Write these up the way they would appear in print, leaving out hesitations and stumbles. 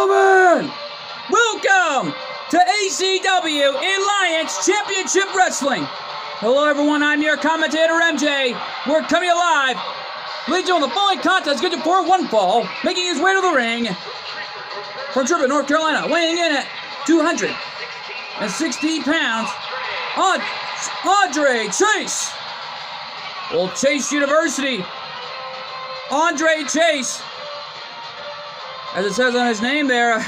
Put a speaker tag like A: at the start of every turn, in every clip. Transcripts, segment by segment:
A: gentlemen, welcome to ACW Alliance Championship Wrestling. Hello everyone, I'm your commentator MJ. We're coming live. Ladies and gentlemen, the following contest is scheduled for one fall, making his way to the ring from Sherman, North Carolina, weighing in at 260 pounds, Andre Chase. Well, Chase University, Andre Chase, as it says on his name there.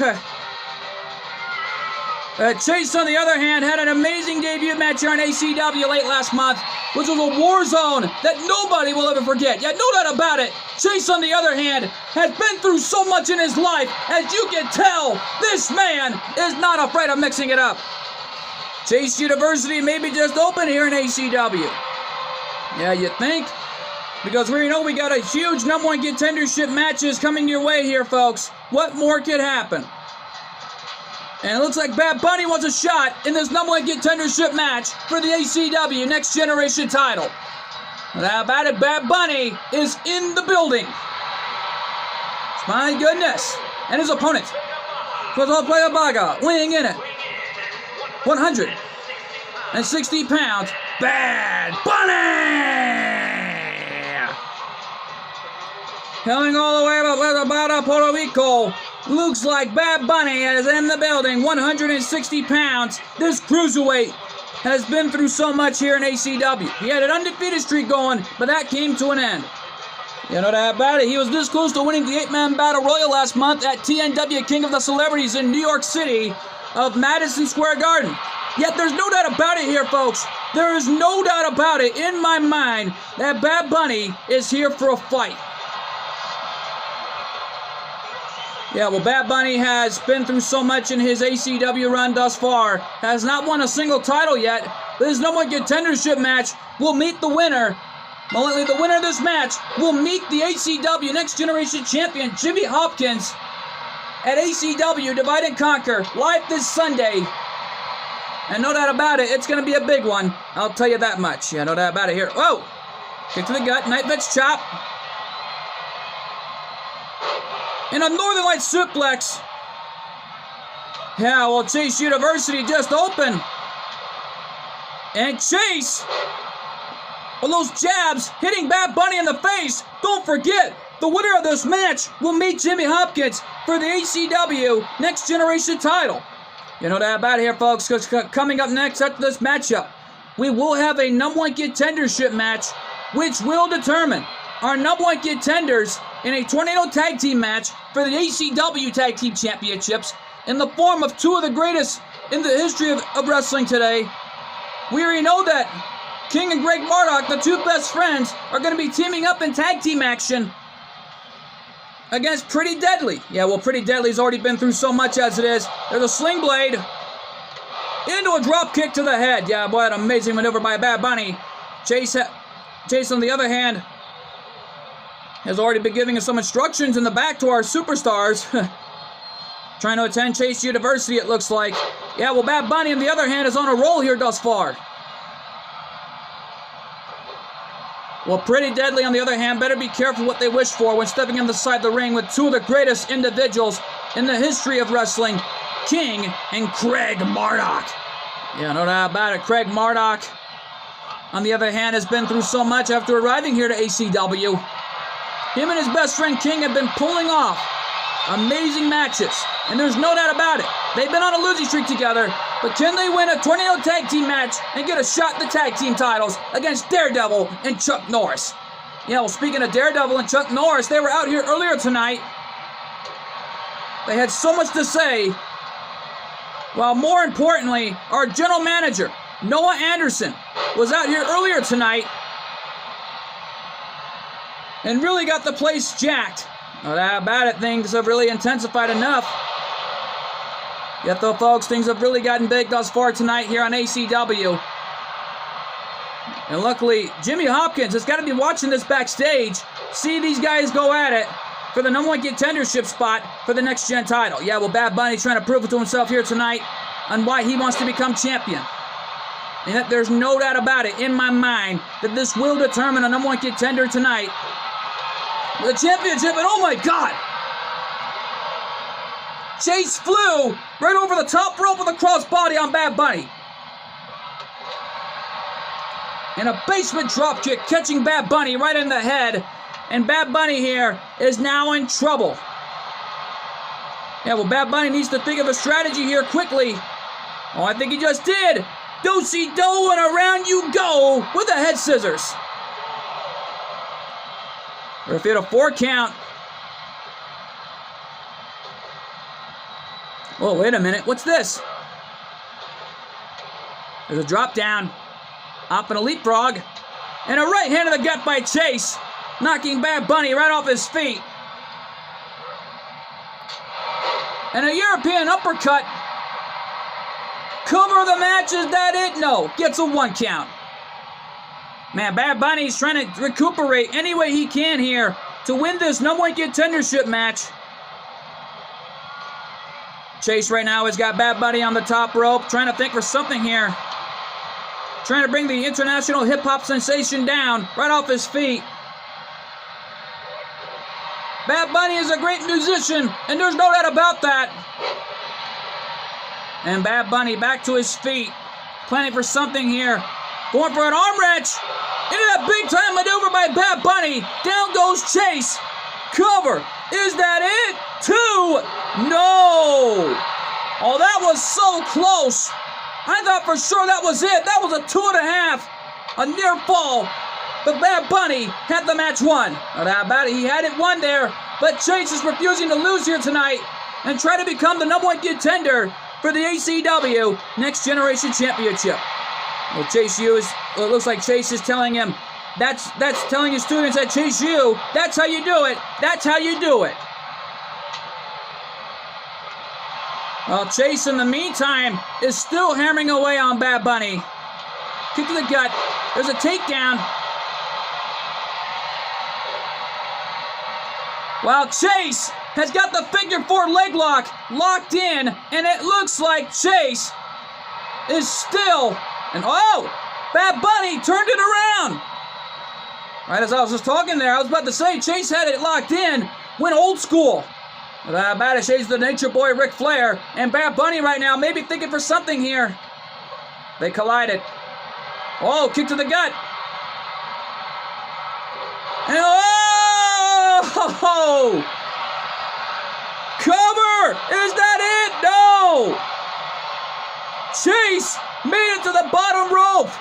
A: Chase, on the other hand, had an amazing debut match here on ACW late last month, which was a war zone that nobody will ever forget. Yeah, no doubt about it. Chase, on the other hand, has been through so much in his life. As you can tell, this man is not afraid of mixing it up. Chase University may be just open here in ACW. Yeah, you think? Because we know we got a huge number one contendership matches coming your way here, folks. What more could happen? And it looks like Bad Bunny wants a shot in this number one contendership match for the ACW Next Generation title. How about it? Bad Bunny is in the building. My goodness. And his opponent, Player Baga, weighing in at 160 pounds, Bad Bunny! Coming all the way about Puerto Rico, looks like Bad Bunny is in the building, 160 pounds. This cruiserweight has been through so much here in ACW. He had an undefeated streak going, but that came to an end. You know that about it. He was this close to winning the 8-man Battle Royal last month at TNW King of the Celebrities in New York City of Madison Square Garden. Yet there's no doubt about it here, folks. There is no doubt about it in my mind that Bad Bunny is here for a fight. Yeah, well, Bad Bunny has been through so much in his ACW run thus far. Has not won a single title yet. But his number one contendership match will meet the winner. Only the winner of this match will meet the ACW Next Generation Champion, Jimmy Hopkins, at ACW Divide and Conquer, live this Sunday. And no doubt about it, it's going to be a big one. I'll tell you that much. Yeah, no doubt about it here. Whoa! Kick to the gut, Night Bitch chop. And a Northern Lights suplex. Yeah, well, Chase University just opened. And Chase, with those jabs hitting Bad Bunny in the face. Don't forget, the winner of this match will meet Jimmy Hopkins for the ACW Next Generation title. You know that about it here, folks, because coming up next after this matchup, we will have a number one contendership match, which will determine our number one contenders in a Tornado Tag Team match for the ACW Tag Team Championships in the form of two of the greatest in the history of wrestling today. We already know that King and Greg Murdoch, the two best friends, are going to be teaming up in tag team action against Pretty Deadly. Yeah, well, Pretty Deadly's already been through so much as it is. There's a sling blade into a drop kick to the head. Yeah, boy, an amazing maneuver by Bad Bunny. Chase, on the other hand, has already been giving us some instructions in the back to our superstars. Trying to attend Chase University, it looks like. Yeah, well, Bad Bunny, on the other hand, is on a roll here thus far. Well, Pretty Deadly, on the other hand, better be careful what they wish for when stepping inside the ring with two of the greatest individuals in the history of wrestling, King and Craig Murdoch. Yeah, no doubt about it. Craig Murdoch, on the other hand, has been through so much after arriving here to ACW. Him and his best friend King have been pulling off amazing matches, and there's no doubt about it. They've been on a losing streak together, but can they win a Tornado Tag Team match and get a shot at the tag team titles against Daredevil and Chuck Norris? Yeah, well, speaking of Daredevil and Chuck Norris, they were out here earlier tonight. They had so much to say. While more importantly, our general manager, Noah Anderson, was out here earlier tonight and really got the place jacked. No doubt about it, things have really intensified enough. Yet though, folks, things have really gotten big thus far tonight here on ACW. And luckily, Jimmy Hopkins has got to be watching this backstage, see these guys go at it for the number one contendership spot for the Next Gen title. Yeah, well, Bad Bunny's trying to prove it to himself here tonight on why he wants to become champion. And that there's no doubt about it in my mind that this will determine a number one contender tonight the championship. And oh my God, Chase flew right over the top rope with a crossbody on Bad Bunny. And a basement dropkick catching Bad Bunny right in the head. And Bad Bunny here is now in trouble. Yeah, well, Bad Bunny needs to think of a strategy here quickly. Oh, I think he just did. Do-si-do and around you go with the head scissors. Referee at a 4 count. Oh, wait a minute. What's this? There's a drop down. Up and a leapfrog. And a right hand to the gut by Chase. Knocking Bad Bunny right off his feet. And a European uppercut. Cover of the match, is that it? No. Gets a 1 count. Man, Bad Bunny's trying to recuperate any way he can here to win this #1 contendership match. Chase right now has got Bad Bunny on the top rope, trying to think for something here. Trying to bring the international hip-hop sensation down right off his feet. Bad Bunny is a great musician, and there's no doubt about that. And Bad Bunny back to his feet, planning for something here. Going for an arm wrench. Into that big-time maneuver by Bad Bunny. Down goes Chase. Cover. Is that it? 2. No. Oh, that was so close. I thought for sure that was it. That was a 2.5. A near fall. But Bad Bunny had the match won. No doubt about it. He had it won there. But Chase is refusing to lose here tonight and try to become the #1 contender for the ACW Next Generation Championship. Well, Chase U is, well, it looks like Chase is telling him, that's telling his students at Chase U, that's how you do it. That's how you do it. Well, Chase, in the meantime, is still hammering away on Bad Bunny. Kick to the gut. There's a takedown. While Chase has got the figure 4 leg lock locked in, and it looks like Chase is still, and oh, Bad Bunny turned it around. Right as I was just talking there, I was about to say Chase had it locked in, went old school. Bad as Chase, the Nature Boy Ric Flair, and Bad Bunny right now maybe thinking for something here. They collided. Oh, kick to the gut. And oh! Cover! Is that it? No! Chase made it to the bottom rope.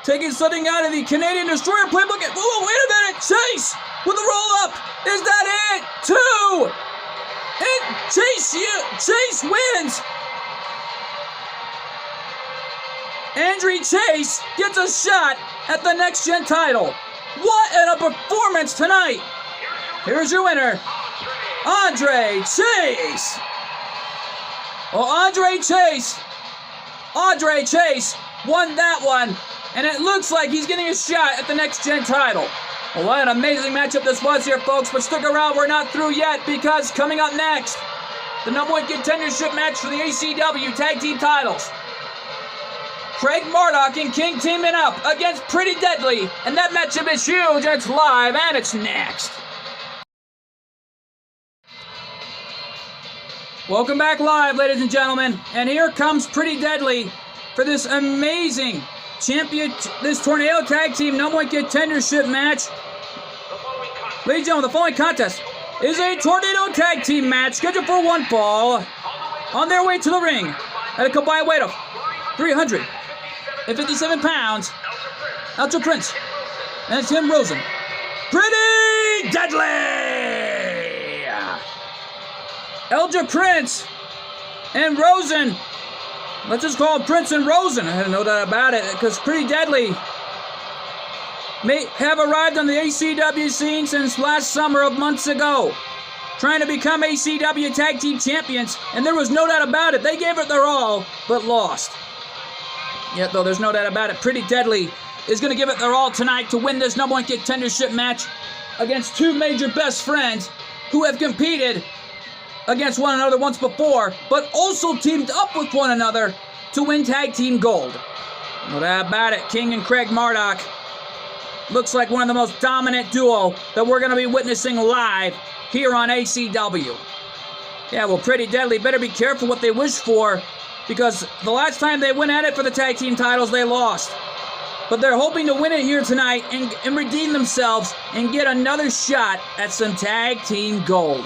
A: Taking something out of the Canadian Destroyer playbook. Whoa, wait a minute! Chase with the roll up. Is that it? 2! And Chase wins. Andre Chase gets a shot at the Next Gen title. What a performance tonight! Here's your winner, Andre Chase. Well, Andre Chase won that one, and it looks like he's getting a shot at the Next Gen title. Well, what an amazing matchup this was here, folks, but stick around, we're not through yet, because coming up next, the #1 contendership match for the ACW Tag Team titles. Craig Marduk and King teaming up against Pretty Deadly, and that matchup is huge, and it's live, and it's next. Welcome back live, ladies and gentlemen, and here comes Pretty Deadly for this amazing this Tornado Tag Team #1 contendership match. Ladies and gentlemen, the following contest is a Tornado Tag Team match scheduled for 1 fall. On their way to the ring at a combined weight of 357 pounds, Ultra Prince and Tim Rosen. Pretty Deadly! Ultra Prince and Rosen. Let's just call him Prince and Rosen. I had no doubt about it, because Pretty Deadly may have arrived on the ACW scene since last summer of months ago, trying to become ACW Tag Team Champions, and there was no doubt about it. They gave it their all, but lost. Yet, though, there's no doubt about it, Pretty Deadly is going to give it their all tonight to win this #1 contendership match against 2 major best friends who have competed against one another once before, but also teamed up with one another to win Tag Team Gold. No doubt about it, King and Craig Marduk looks like one of the most dominant duo that we're going to be witnessing live here on ACW. Yeah, well, Pretty Deadly better be careful what they wish for, because the last time they went at it for the tag team titles, they lost. But they're hoping to win it here tonight and redeem themselves and get another shot at some tag team gold.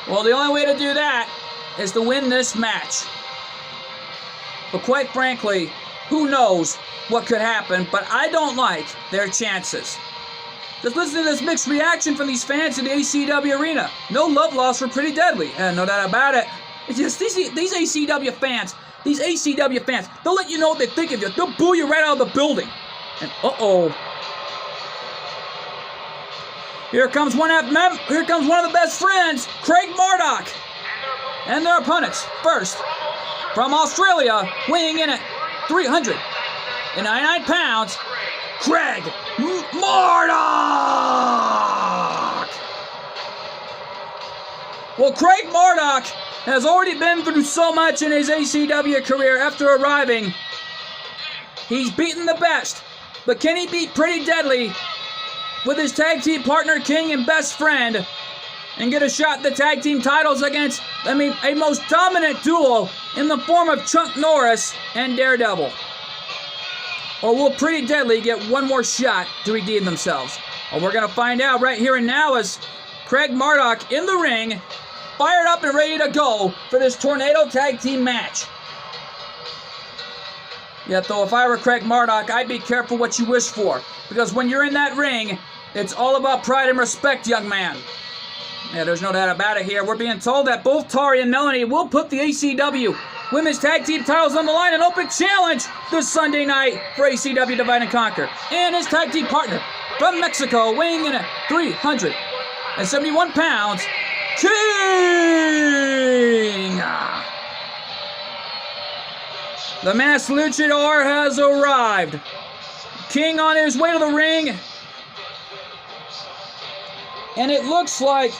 A: Well, the only way to do that is to win this match. But quite frankly, who knows what could happen, but I don't like their chances. Just listen to this mixed reaction from these fans in the ACW arena. No love lost for Pretty Deadly, and no doubt about it. It's just these ACW fans, they'll let you know what they think of you. They'll boo you right out of the building. And here comes one of the best friends, Craig Marduk. And their opponents, first, from Australia, weighing in at 399 pounds, Craig Marduk! Well, Craig Marduk has already been through so much in his ACW career after arriving. He's beaten the best, but can he beat Pretty Deadly with his tag team partner, King, and best friend, and get a shot at the tag team titles against, a most dominant duo in the form of Chuck Norris and Daredevil? Or will Pretty Deadly get one more shot to redeem themselves? Well, we're going to find out right here and now as Craig Marduk in the ring, fired up and ready to go for this Tornado Tag Team match. Yet though, if I were Craig Marduk, I'd be careful what you wish for, because when you're in that ring, it's all about pride and respect, young man. Yeah, there's no doubt about it here. We're being told that both Tari and Melanie will put the ACW Women's Tag Team titles on the line in open challenge this Sunday night for ACW Divide and Conquer. And his tag team partner from Mexico, weighing in at 371 pounds, King! The masked luchador has arrived. King on his way to the ring. And it looks like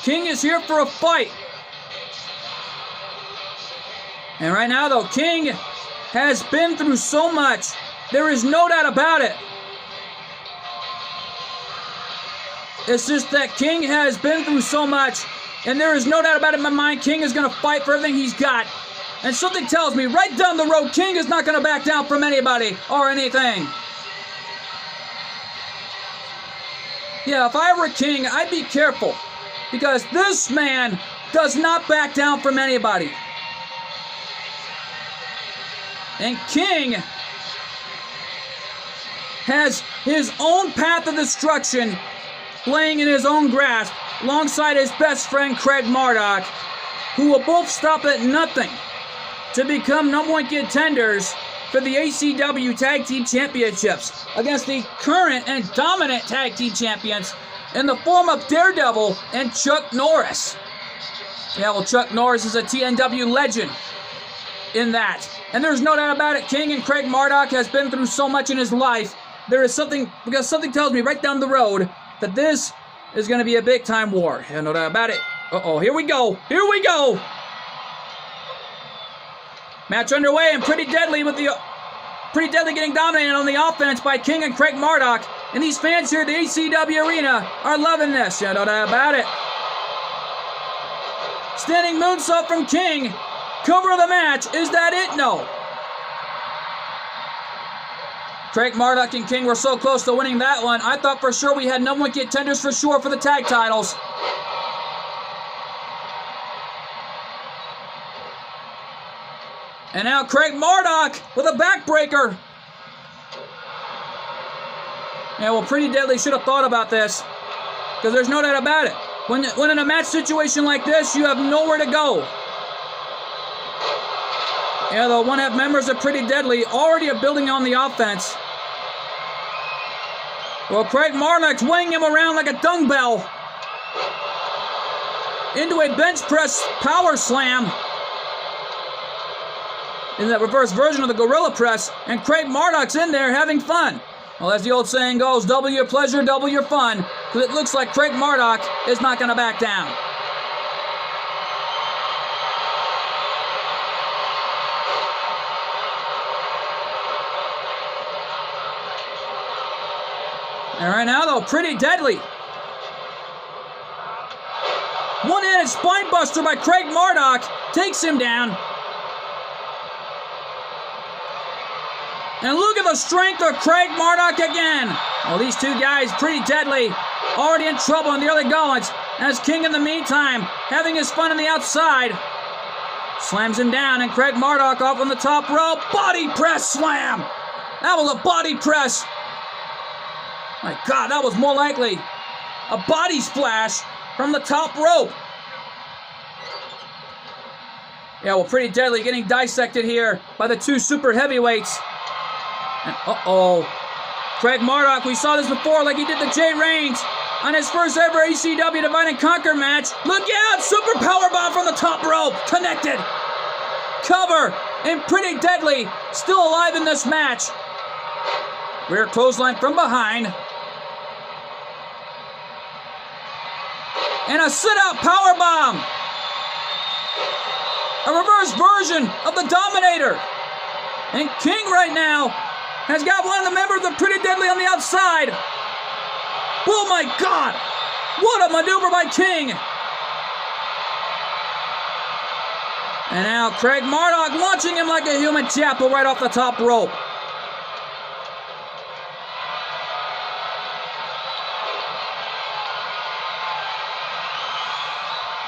A: King is here for a fight. And right now, though, King has been through so much. There is no doubt about it. It's just that King has been through so much, and there is no doubt about it in my mind, King is going to fight for everything he's got. And something tells me right down the road, King is not going to back down from anybody or anything. Yeah, if I were King, I'd be careful, because this man does not back down from anybody. And King has his own path of destruction laying in his own grasp alongside his best friend Craig Marduk, who will both stop at nothing to become #1 contenders for the ACW Tag Team Championships against the current and dominant Tag Team Champions in the form of Daredevil and Chuck Norris. Yeah, well, Chuck Norris is a TNW legend in that. And there's no doubt about it, King and Craig Marduk has been through so much in his life. There is something, because something tells me right down the road that this is going to be a big-time war. Yeah, no doubt about it. Uh-oh, here we go. Here we go. Match underway, and Pretty Deadly getting dominated on the offense by King and Craig Marduk. And these fans here at the ACW arena are loving this. Yeah, no doubt about it. Standing moonsault from King. Cover of the match. Is that it? No. Craig Marduk and King were so close to winning that one. I thought for sure we had #1 contenders for sure for the tag titles. And now Craig Marduk with a backbreaker. Yeah, well, Pretty Deadly should have thought about this, because there's no doubt about it. When in a match situation like this, you have nowhere to go. Yeah, the one-half members of Pretty Deadly already are building on the offense. Well, Craig Marduk's weighing him around like a dumbbell into a bench press power slam in that reverse version of the gorilla press, and Craig Marduk's in there having fun. Well, as the old saying goes, double your pleasure, double your fun, because it looks like Craig Marduk is not going to back down. And right now, though, Pretty Deadly. One-handed spine buster by Craig Marduk takes him down. And look at the strength of Craig Marduk again. Well, these two guys, Pretty Deadly, already in trouble in the early goings. As King, in the meantime, having his fun on the outside, slams him down, and Craig Marduk off on the top rope. Body press slam. That was a body press. My God, that was more likely a body splash from the top rope. Yeah, well, Pretty Deadly getting dissected here by the two super heavyweights. And, Craig Marduk, we saw this before, like he did to Jay Reigns on his first ever ECW Divide and Conquer match. Look out! Super powerbomb from the top rope. Connected. Cover. And Pretty Deadly still alive in this match. Rear clothesline from behind. And a sit-out powerbomb. A reverse version of the Dominator. And King right now has got one of the members of Pretty Deadly on the outside. Oh my God! What a maneuver by King! And now Craig Marduk launching him like a human chapel right off the top rope.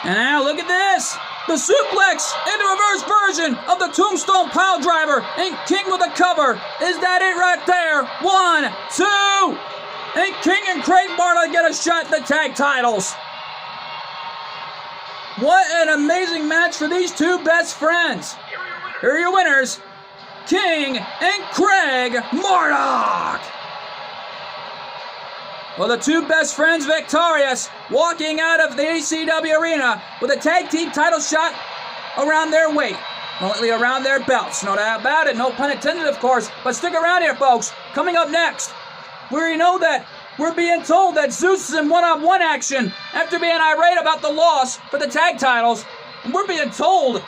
A: And now look at this! The suplex and the reverse version of the Tombstone Piledriver, and King with a cover. Is that it right there? 1, 2, and King and Craig Marduk get a shot at the tag titles. What an amazing match for these two best friends. Here are your winners, King and Craig Marduk. Well, the two best friends victorious, walking out of the ACW arena with a tag team title shot around their weight. Only around their belts. No doubt about it. No pun intended, of course. But stick around here, folks. Coming up next, we already know that we're being told that Zeus is in one-on-one action after being irate about the loss for the tag titles. And we're being told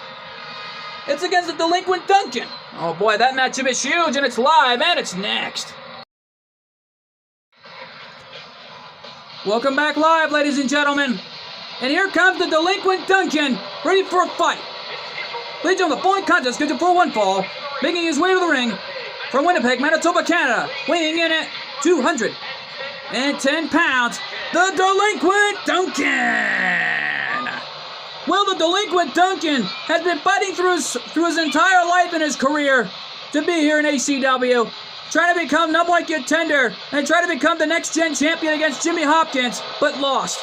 A: it's against the delinquent Duncan. Oh boy, that matchup is huge, and it's live, and it's next. Welcome back live, ladies and gentlemen. And here comes the delinquent Duncan, ready for a fight. Ladies and gentlemen, the following contest scheduled for one fall, making his way to the ring from Winnipeg, Manitoba, Canada, weighing in at 210 pounds, the delinquent Duncan. Well, the delinquent Duncan has been fighting through his entire life and his career to be here in ACW. Trying to become number one contender and try to become the next-gen champion against Jimmy Hopkins, but lost.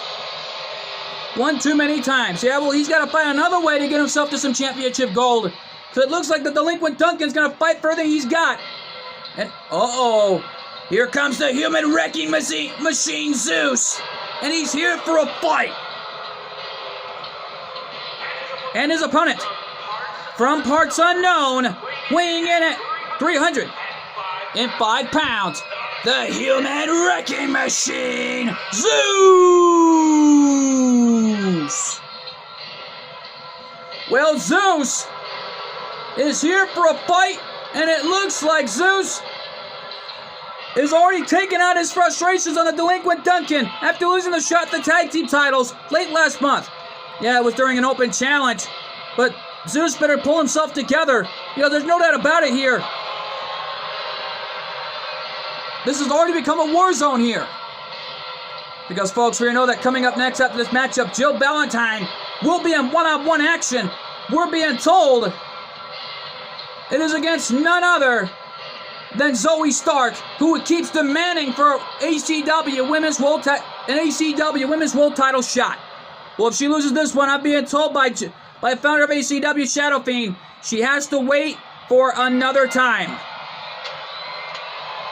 A: One too many times. Yeah, well, he's got to find another way to get himself to some championship gold. So it looks like the delinquent Duncan's going to fight for everything he's got. And, here comes the human wrecking machine Zeus. And he's here for a fight. And his opponent, from parts unknown, weighing in at 305 pounds, the human wrecking machine, Zeus! Well, Zeus is here for a fight, and it looks like Zeus is already taking out his frustrations on the delinquent Duncan after losing the shot at the tag team titles late last month. Yeah, it was during an open challenge, but Zeus better pull himself together. You know, there's no doubt about it here. This has already become a war zone here. Because, folks, we know that coming up next after this matchup, Jill Valentine will be in one-on-one action. We're being told it is against none other than Zoe Stark, who keeps demanding for ACW Women's World Title shot. Well, if she loses this one, I'm being told by founder of ACW, Shadow Fiend, she has to wait for another time.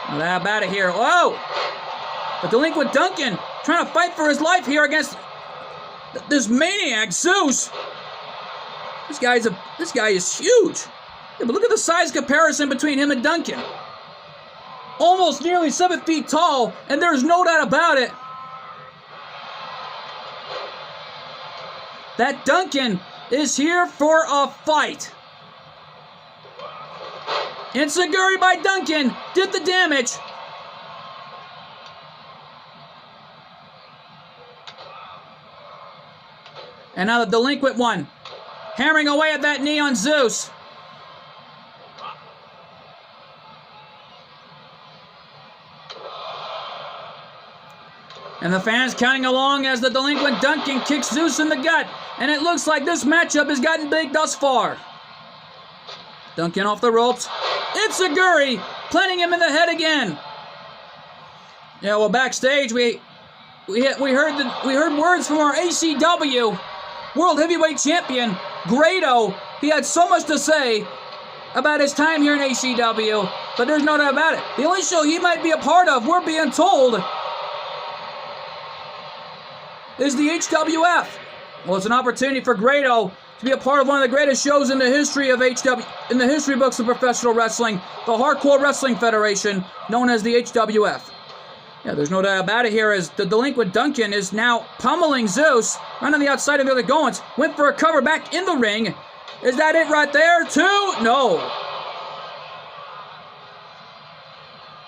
A: Well, how about it here? Whoa! The delinquent Duncan trying to fight for his life here against this maniac, Zeus. This guy is huge. Yeah, but look at the size comparison between him and Duncan. Almost nearly 7 feet tall, and there's no doubt about it that Duncan is here for a fight. Enziguri by Duncan did the damage. And now the delinquent one, hammering away at that knee on Zeus. And the fans counting along as the delinquent Duncan kicks Zeus in the gut. And it looks like this matchup has gotten big thus far. Duncan off the ropes. Enzuigiri planting him in the head again. Yeah, well, backstage we heard words from our ACW World Heavyweight Champion Grado. He had so much to say about his time here in ACW, but there's no doubt about it. The only show he might be a part of, we're being told, is the HWF. Well, it's an opportunity for Grado to be a part of one of the greatest shows in the history of in the history books of professional wrestling, the Hardcore Wrestling Federation, known as the HWF. Yeah, there's no doubt about it here as the delinquent Duncan is now pummeling Zeus right on the outside of the other goings. Went for a cover back in the ring. Is that it right there? 2? No.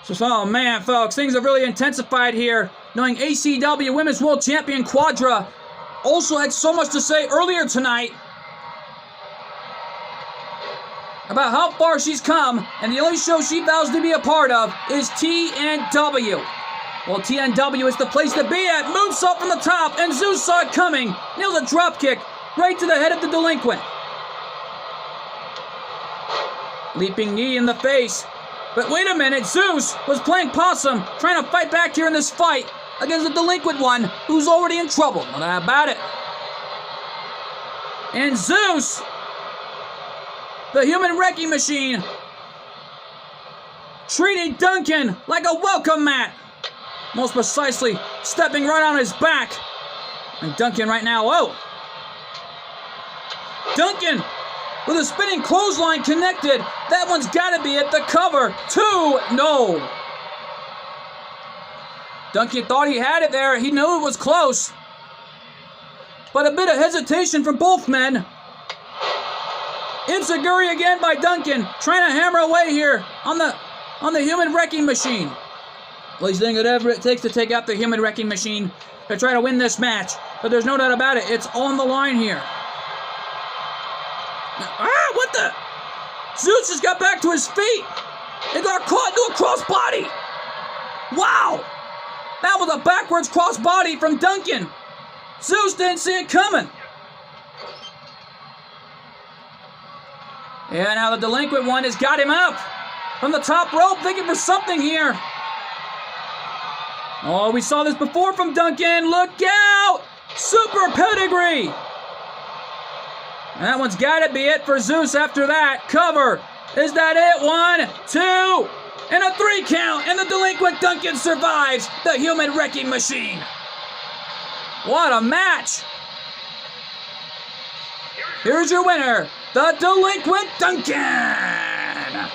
A: So, oh man, folks, things have really intensified here, knowing ACW Women's World Champion Quadra also had so much to say earlier tonight about how far she's come, and the only show she vows to be a part of is TNW. Well, TNW is the place to be at. Moonsault from the top, and Zeus saw it coming. Nails a dropkick right to the head of the delinquent. Leaping knee in the face. But wait a minute, Zeus was playing possum, trying to fight back here in this fight against the delinquent one who's already in trouble. No doubt about it. And Zeus, the human wrecking machine, treating Duncan like a welcome mat. Most precisely, stepping right on his back. And Duncan right now, whoa. Duncan with a spinning clothesline connected. That one's got to be at the cover. 2, no. Duncan thought he had it there. He knew it was close. But a bit of hesitation from both men. Enzuigiri again by Duncan, trying to hammer away here on the human wrecking machine. Well, he's doing whatever it takes to take out the human wrecking machine to try to win this match. But there's no doubt about it. It's on the line here. Ah, what the? Zeus just got back to his feet. He got caught into a crossbody. Wow. That was a backwards crossbody from Duncan. Zeus didn't see it coming. Yeah, now the delinquent one has got him up from the top rope, thinking for something here. Oh, we saw this before from Duncan. Look out! Super pedigree. And that one's got to be it for Zeus after that. Cover. Is that it? 1, 2, and a 3 count. And the delinquent Duncan survives the human wrecking machine. What a match. Here's your winner, the delinquent Duncan.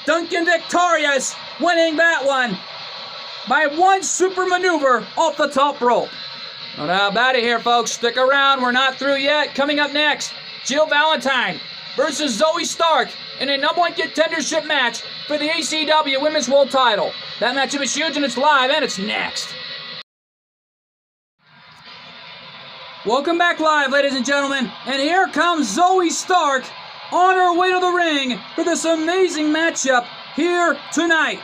A: Duncan victorious, winning that one by one super maneuver off the top rope. No doubt about it here, folks. Stick around. We're not through yet. Coming up next, Jill Valentine versus Zoe Stark in a #1 contendership match for the ACW Women's World Title. That matchup is huge, and it's live, and it's next. Welcome back live, ladies and gentlemen. And here comes Zoe Stark on her way to the ring for this amazing matchup here tonight.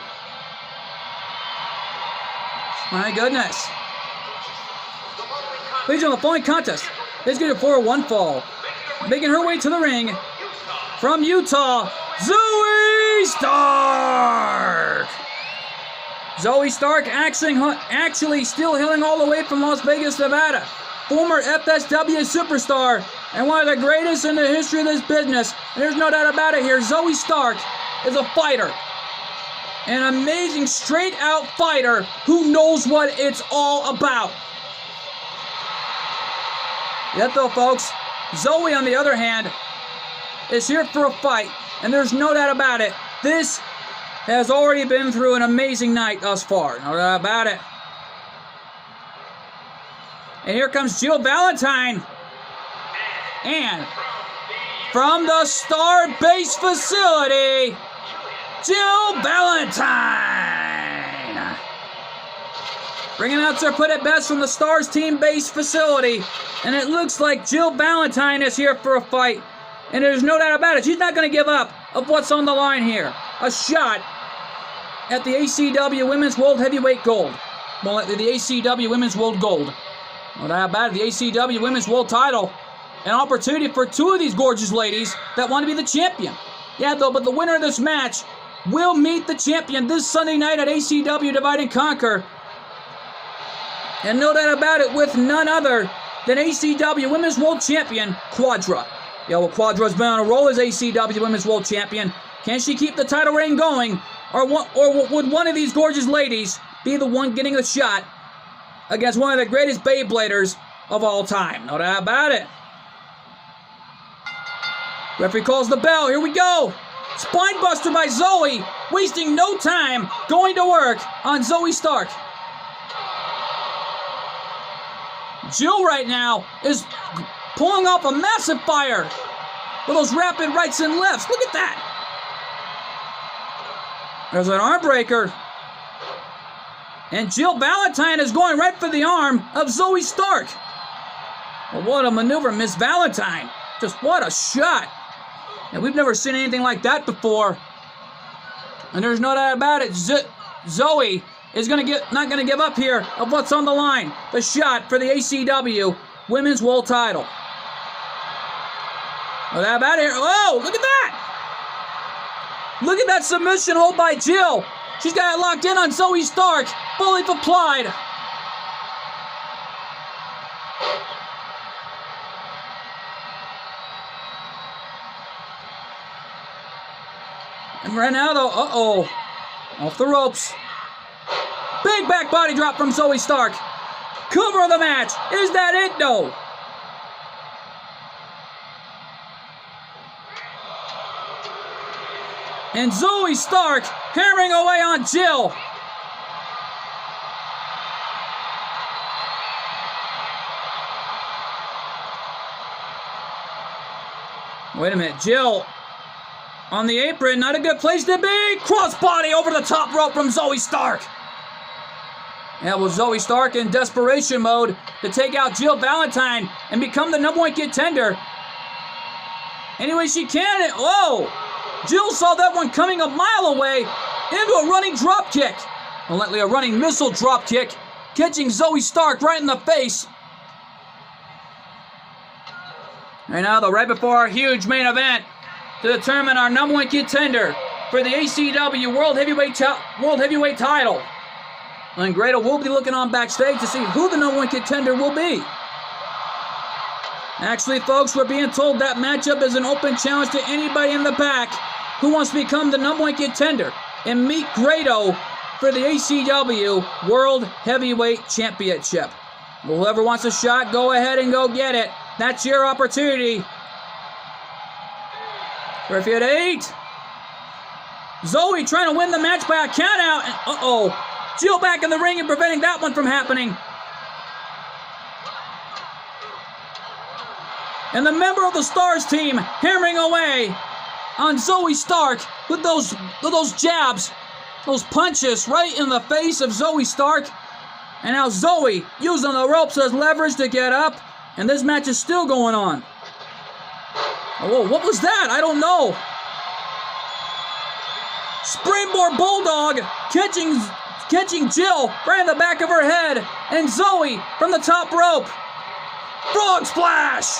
A: My goodness. Ladies and gentlemen, the following contest is going to 4-1 fall. Making her way to the ring from Utah, Zoe Stark. Zoe Stark actually still hailing all the way from Las Vegas, Nevada. Former FSW superstar and one of the greatest in the history of this business. And there's no doubt about it here. Zoe Stark is a fighter. An amazing straight-out fighter who knows what it's all about. Yet though, folks, Zoe, on the other hand, is here for a fight. And there's no doubt about it. This has already been through an amazing night thus far. No doubt about it. And here comes Jill Valentine. And from the Starbase facility, Jill Valentine. Ring announcer put it best from the Stars team base facility. And it looks like Jill Valentine is here for a fight. And there's no doubt about it. She's not going to give up of what's on the line here. A shot at the ACW Women's World Heavyweight Gold. Well, the ACW Women's World Gold. No doubt about it. The ACW Women's World Title. An opportunity for two of these gorgeous ladies that want to be the champion. Yeah, though, but the winner of this match will meet the champion this Sunday night at ACW Divide and Conquer. And no doubt about it, with none other than ACW Women's World Champion, Quadra. Yeah, well, Quadra's been on a roll as ACW Women's World Champion. Can she keep the title reign going? Or would one of these gorgeous ladies be the one getting a shot against one of the greatest Beybladers of all time? No doubt about it. Referee calls the bell. Here we go. Spinebuster by Zoe. Wasting no time going to work on Zoe Stark. Jill right now is pulling off a massive fire with those rapid rights and lefts. Look at that. There's an arm breaker. And Jill Valentine is going right for the arm of Zoe Stark. Well, what a maneuver, Miss Valentine. Just what a shot. And we've never seen anything like that before. And there's no doubt about it. Zoe is not going to give up here of what's on the line. The shot for the ACW Women's World Title. No doubt about it. Oh, look at that. Look at that submission hold by Jill. She's got it locked in on Zoe Stark. Fully applied. And right now, though, off the ropes. Big back body drop from Zoe Stark. Cover of the match. Is that it, though? And Zoe Stark hammering away on Jill. Wait a minute, Jill on the apron, not a good place to be. Crossbody over the top rope from Zoe Stark. Yeah, well, Zoe Stark in desperation mode to take out Jill Valentine and become the #1 contender. Anyway, she can. Whoa! Jill saw that one coming a mile away into a running drop kick. Well, a running missile drop kick, catching Zoe Stark right in the face. Right now, though, right before our huge main event to determine our #1 contender for the ACW World Heavyweight title. And Grado will be looking on backstage to see who the #1 contender will be. Actually, folks, we're being told that matchup is an open challenge to anybody in the back who wants to become the #1 contender and meet Grado for the ACW World Heavyweight Championship. Well, whoever wants a shot, go ahead and go get it. That's your opportunity. Referee at 8. Zoe trying to win the match by a countout. And Jill back in the ring and preventing that one from happening. And the member of the Stars team hammering away on Zoe Stark with those jabs, those punches right in the face of Zoe Stark. And now Zoe using the ropes as leverage to get up. And this match is still going on. Oh, what was that? I don't know. Springboard Bulldog catching Jill right in the back of her head. And Zoe from the top rope. Frog splash.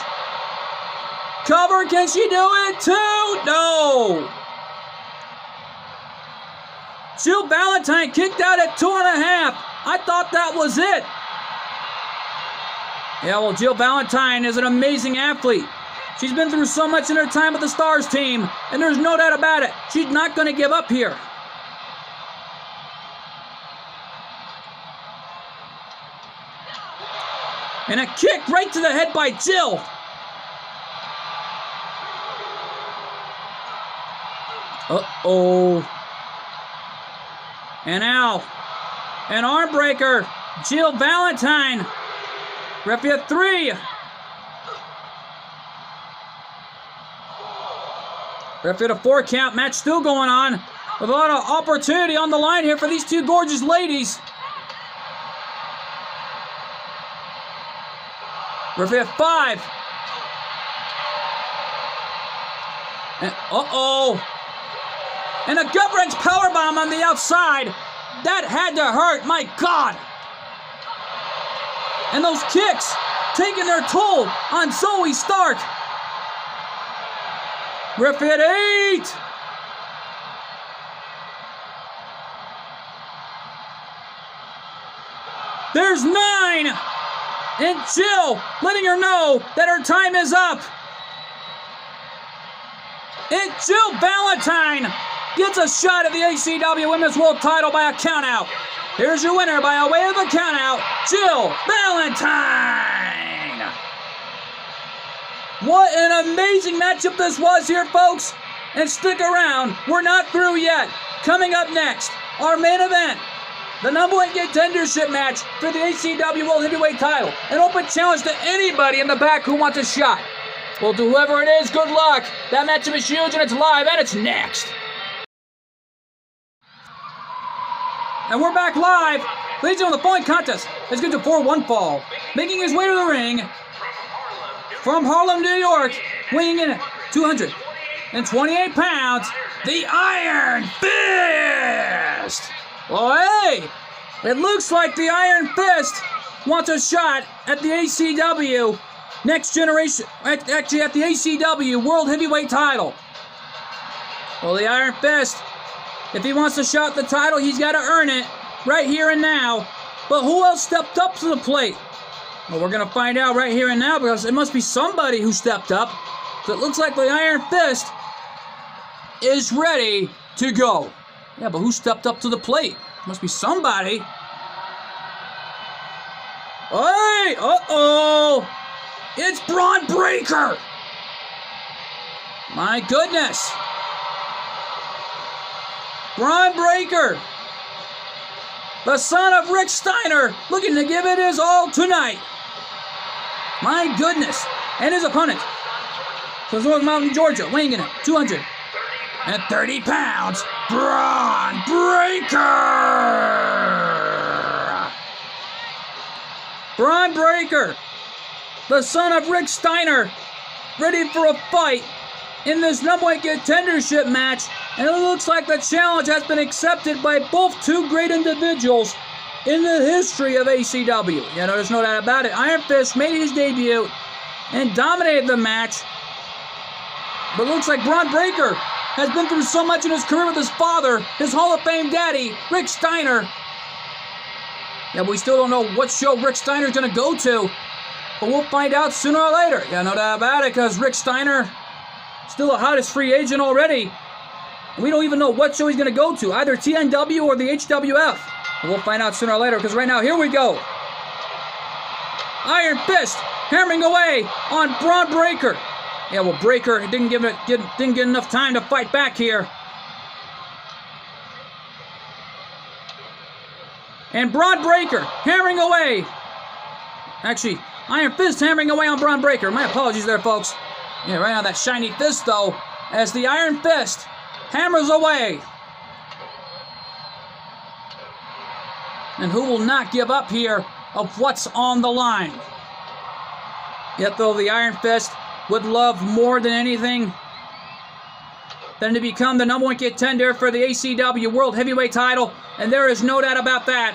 A: Cover, can she do it too? No. Jill Valentine kicked out at 2.5. I thought that was it. Yeah, well, Jill Valentine is an amazing athlete. She's been through so much in her time with the Stars team, and there's no doubt about it. She's not going to give up here. And a kick right to the head by Jill. And now, an arm breaker. Jill Valentine. Referee at 3. Referee at a 4 count. Match still going on. With a lot of opportunity on the line here for these two gorgeous ladies. Referee at 5. And, and a gut-wrench powerbomb on the outside. That had to hurt, my God. And those kicks taking their toll on Zoe Stark. Referee at 8. There's 9. And Jill letting her know that her time is up. And Jill Valentine gets a shot at the ACW Women's World title by a countout. Here's your winner by a way of a countout, Jill Valentine. What an amazing matchup this was here, folks. And stick around, we're not through yet. Coming up next, our main event, the #1 contendership match for the ACW World Heavyweight title. An open challenge to anybody in the back who wants a shot. Well, to whoever it is, good luck. That matchup is huge, and it's live, and it's next. And we're back live. Ladies and gentlemen, the following contest is going to 4-1 fall. Making his way to the ring from Harlem, New York, weighing in at 228 pounds, the Iron Fist. Well, hey, it looks like the Iron Fist wants a shot at the ACW Next Generation, actually at the ACW World Heavyweight title. Well, the Iron Fist, if he wants to shot the title, he's got to earn it right here and now. But who else stepped up to the plate? Well, we're going to find out right here and now, because it must be somebody who stepped up. So it looks like the Iron Fist is ready to go. Yeah, but who stepped up to the plate? Must be somebody. Hey! Uh-oh! It's Bron Breakker! My goodness! Bron Breakker, the son of Rick Steiner, looking to give it his all tonight. My goodness. And his opponent from North Mountain, Georgia, weighing in at 230 pounds, Bron Breakker. Bron Breakker, the son of Rick Steiner, ready for a fight in this #1 contendership match. And it looks like the challenge has been accepted by both two great individuals in the history of ACW. Yeah, there's no doubt about it. Iron Fist made his debut and dominated the match. But it looks like Bron Breakker has been through so much in his career with his father, his Hall of Fame daddy, Rick Steiner. Yeah, we still don't know what show Rick Steiner's going to go to. But we'll find out sooner or later. Yeah, no doubt about it, because Rick Steiner, still the hottest free agent already. And we don't even know what show he's going to go to, either TNW or the HWF. But we'll find out sooner or later, because right now, here we go. Iron Fist hammering away on Bron Breakker. Yeah, well, Breakker didn't get enough time to fight back here. And Bron Breakker hammering away. Actually, Iron Fist hammering away on Bron Breakker. My apologies there, folks. Yeah, right now that shiny fist, though, as the Iron Fist hammers away. And who will not give up here of what's on the line? Yet, though, the Iron Fist would love more than anything than to become the #1 contender for the ACW World Heavyweight title, and there is no doubt about that.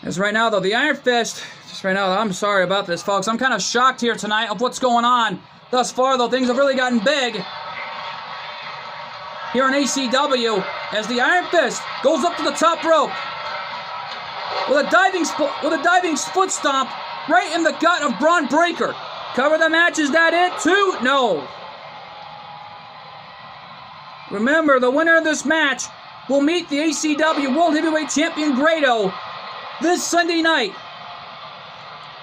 A: As right now, though, the Iron Fist, just right now, I'm sorry about this, folks. I'm kind of shocked here tonight of what's going on. Thus far, though, things have really gotten big here in ACW as the Iron Fist goes up to the top rope with a diving foot stomp right in the gut of Bron Breakker. Cover the match, is that it too? No. Remember, the winner of this match will meet the ACW World Heavyweight Champion Grado this Sunday night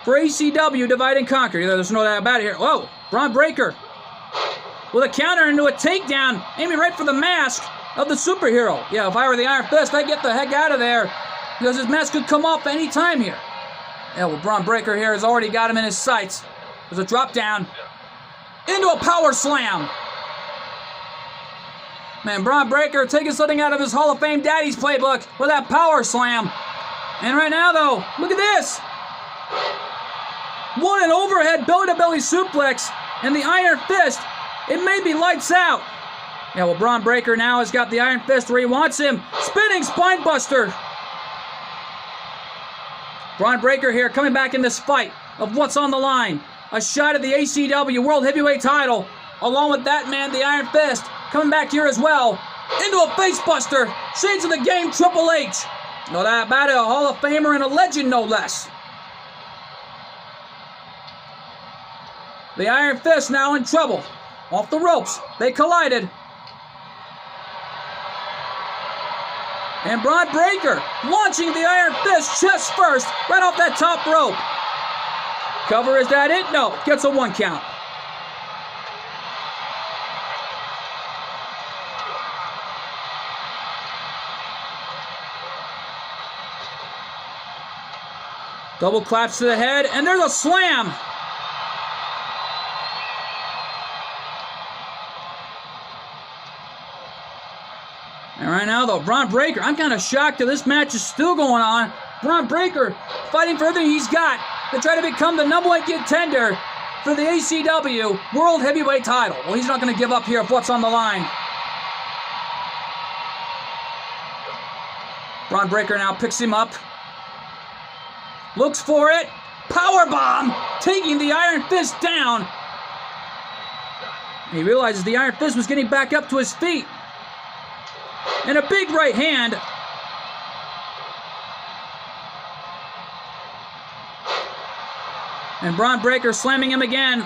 A: for ACW Divide and Conquer. There's no doubt about it here. Whoa, Bron Breakker with a counter into a takedown, aiming right for the mask of the superhero. Yeah, if I were the Iron Fist, I'd get the heck out of there, because his mask could come off any time here. Yeah, well, Bron Breakker here has already got him in his sights. There's a drop down into a power slam. Man, Bron Breakker taking something out of his Hall of Fame daddy's playbook with that power slam. And right now, though, look at this. What an overhead belly-to-belly suplex. And the Iron Fist, it may be lights out. Yeah, well, Bron Breakker now has got the Iron Fist where he wants him. Spinning spine buster. Bron Breakker here coming back in this fight of what's on the line. A shot at the ACW World Heavyweight title. Along with that man, the Iron Fist, coming back here as well. Into a face buster. Shades of the game, Triple H. No, that about it, a Hall of Famer and a legend, no less. The Iron Fist now in trouble. Off the ropes. They collided. And Bron Breakker launching the Iron Fist chest first, right off that top rope. Cover, is that it? No, gets a 1 count. Double claps to the head, and there's a slam. And right now, though, Bron Breakker, I'm kind of shocked that this match is still going on. Bron Breakker fighting for everything he's got to try to become the #1 contender for the ACW World Heavyweight title. Well, he's not going to give up here of what's on the line. Bron Breakker now picks him up. Looks for it. Powerbomb, taking the Iron Fist down. He realizes the Iron Fist was getting back up to his feet. And a big right hand. And Bron Breakker slamming him again.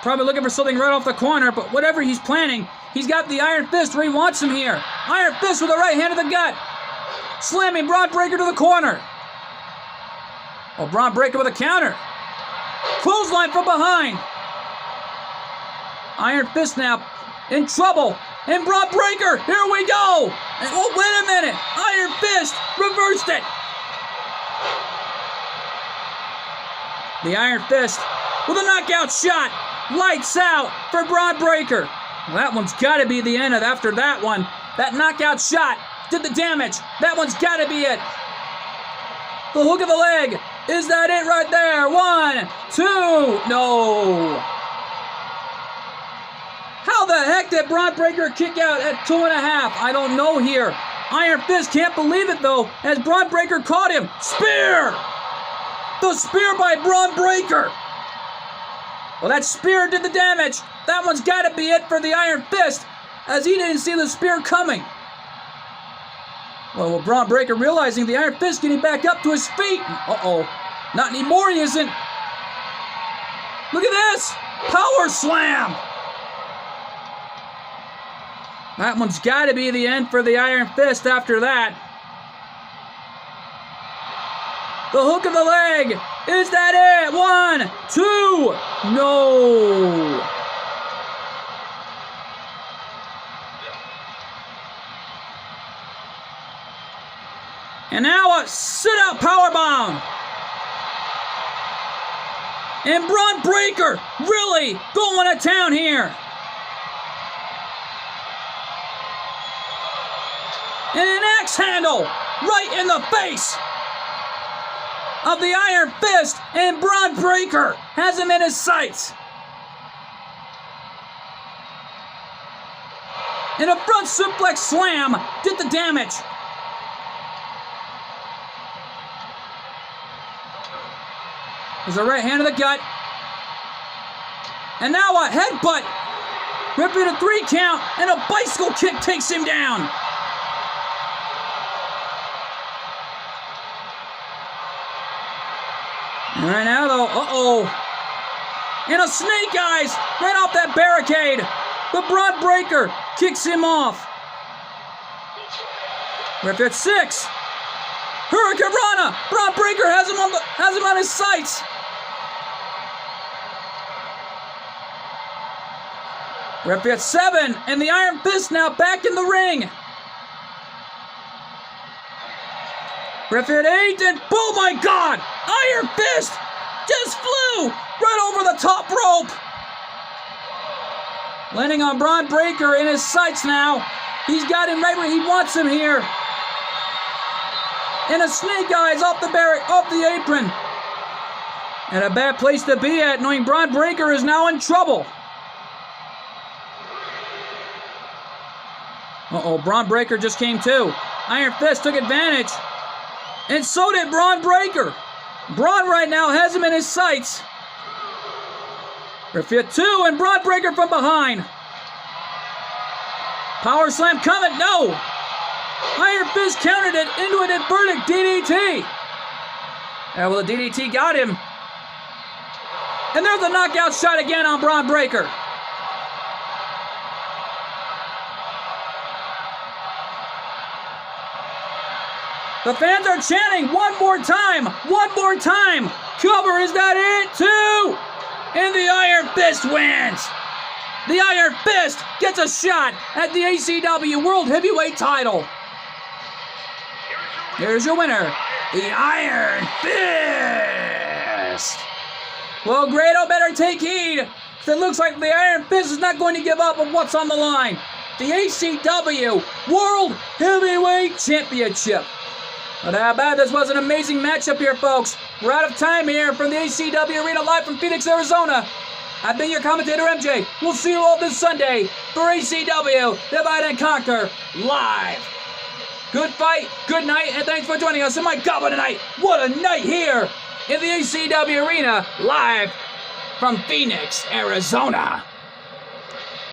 A: Probably looking for something right off the corner, but whatever he's planning, he's got the Iron Fist where he wants him here. Iron Fist with a right hand to the gut. Slamming Bron Breakker to the corner. Oh, Bron Breakker with a counter. Clothesline from behind. Iron Fist now in trouble. And Bron Breakker, here we go. And, oh, wait a minute. Iron Fist reversed it. The Iron Fist with a knockout shot. Lights out for Bron Breakker. Well, that one's got to be the end of after that one. That knockout shot did the damage. That one's got to be it. The hook of the leg. Is that it right there? 1, 2. No. How the heck did Bron Breakker kick out at 2.5? I don't know here. Iron Fist can't believe it, though, as Bron Breakker caught him. Spear! The spear by Bron Breakker. Well, that spear did the damage. That one's got to be it for the Iron Fist, as he didn't see the spear coming. Well, Bron Breakker realizing the Iron Fist getting back up to his feet. Uh-oh. Not anymore, he isn't. Look at this. Power slam. That one's got to be the end for the Iron Fist after that. The hook of the leg. Is that it? 1, 2. No. And now a sit-out powerbomb. And Bron Breakker really going to town here. And an axe handle right in the face of the Iron Fist, and Bron Breakker has him in his sights. And a front suplex slam did the damage. There's a right hand to the gut. And now a headbutt. Ripping a 3 count, and a bicycle kick takes him down. And right now, though, and a snake eyes right off that barricade. But Bron Breakker kicks him off. Rip at 6. Hurricane Rana. Bron Breakker has him on his sights. Rip at 7, and the Iron Fist now back in the ring. Rip at 8, and oh my God! Iron Fist just flew right over the top rope. Landing on Bron Breakker in his sights now. He's got him right where he wants him here. And a snake eyes off the apron. And a bad place to be at, knowing Bron Breakker is now in trouble. Uh-oh, Bron Breakker just came to. Iron Fist took advantage. And so did Bron Breakker. Bron right now has him in his sights. Referee 2 and Bron Breakker from behind. Power slam coming. No. Iron Fist countered it into an inverted DDT. Yeah, well, the DDT got him. And there's the knockout shot again on Bron Breakker. The fans are chanting one more time. One more time. Cover, is that it? 2. And the Iron Fist wins. The Iron Fist gets a shot at the ACW World Heavyweight title. Here's your winner, the Iron Fist. Well, Grado, better take heed. It looks like the Iron Fist is not going to give up on what's on the line. The ACW World Heavyweight Championship. But how bad this was an amazing matchup here, folks. We're out of time here from the ACW Arena live from Phoenix, Arizona. I've been your commentator, MJ. We'll see you all this Sunday for ACW Divide and Conquer live. Good fight, good night, and thanks for joining us. And my God, what a night. What a night here in the ACW Arena live from Phoenix, Arizona.